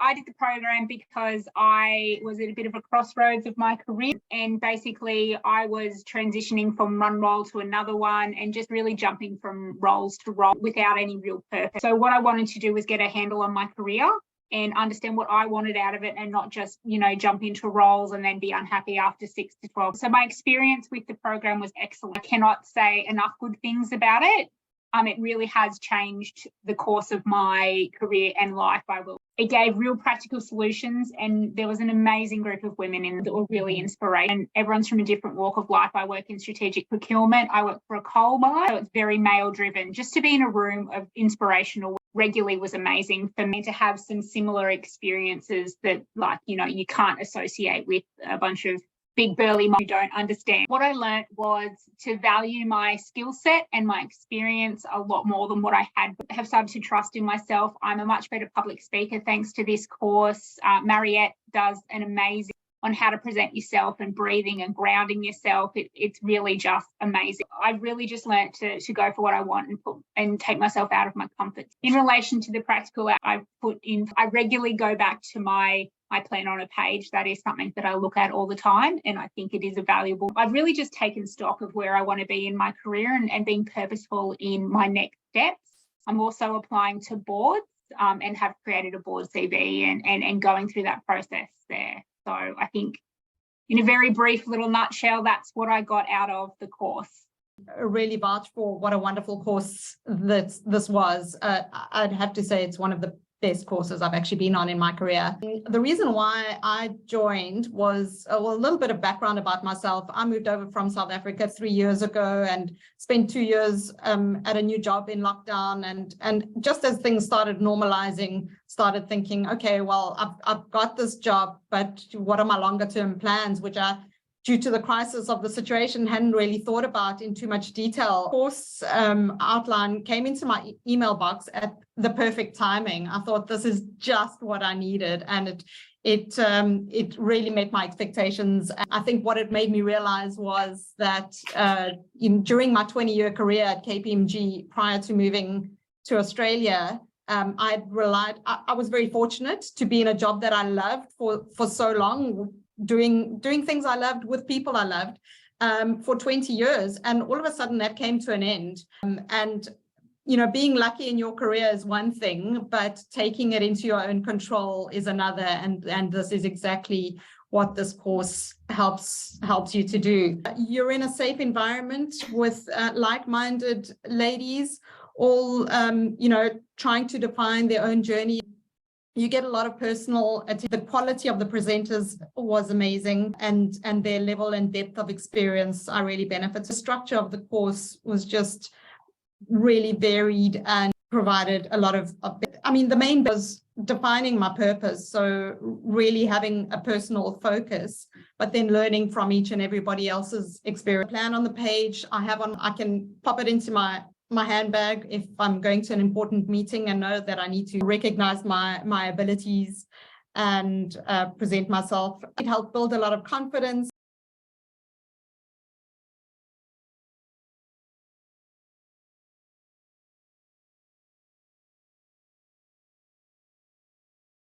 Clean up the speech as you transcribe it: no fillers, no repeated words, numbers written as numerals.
I did the program because I was at a bit of a crossroads of my career, and basically I was transitioning from one role to another one and just really jumping from roles to role without any real purpose. So what I wanted to do was get a handle on my career and understand what I wanted out of it, and not just, jump into roles and then be unhappy after 6 to 12. So my experience with the program was excellent. I cannot say enough good things about it. It really has changed the course of my career and life, I will. It gave real practical solutions, and there was an amazing group of women in that were really inspirational. And everyone's from a different walk of life. I work in strategic procurement. I work for a coal mine, so it's very male driven. Just to be in a room of inspirational regularly was amazing for me, to have some similar experiences that, you can't associate with a bunch of big burly men who don't understand. What I learned was to value my skill set and my experience a lot more than what I had. I have started to trust in myself. I'm a much better public speaker thanks to this course. Mariette does an amazing on how to present yourself and breathing and grounding yourself. It's really just amazing. I really just learned to go for what I want and take myself out of my comfort. In relation to the practical I put in, I regularly go back to my plan on a page. That is something that I look at all the time, and I think it is a valuable. I've really just taken stock of where I want to be in my career and being purposeful in my next steps. I'm also applying to boards and have created a board CV and going through that process there. So I think in a very brief little nutshell, that's what I got out of the course. Really vouch for what a wonderful course that this was. I'd have to say it's one of the best courses I've actually been on in my career. The reason why I joined was a little bit of background about myself. I moved over from South Africa 3 years ago and spent 2 years at a new job in lockdown. And just as things started normalizing, started thinking, okay, well, I've got this job, but what are my longer term plans, which are, due to the crisis of the situation, hadn't really thought about in too much detail. Course outline came into my email box at the perfect timing. I thought this is just what I needed, and it really met my expectations. I think what it made me realize was that during my 20-year career at KPMG, prior to moving to Australia, I was very fortunate to be in a job that I loved for so long, doing things I loved with people I loved for 20 years. And all of a sudden that came to an end. And being lucky in your career is one thing, but taking it into your own control is another. And this is exactly what this course helps you to do. You're in a safe environment with like-minded ladies, all trying to define their own journey. You get a lot of personal attention. The quality of the presenters was amazing, and their level and depth of experience I really benefited. The structure of the course was just really varied and provided a lot of the main was defining my purpose. So really having a personal focus, but then learning from each and everybody else's experience. Plan on the page I can pop it into my handbag if I'm going to an important meeting and know that I need to recognize my abilities and present myself. It helped build a lot of confidence.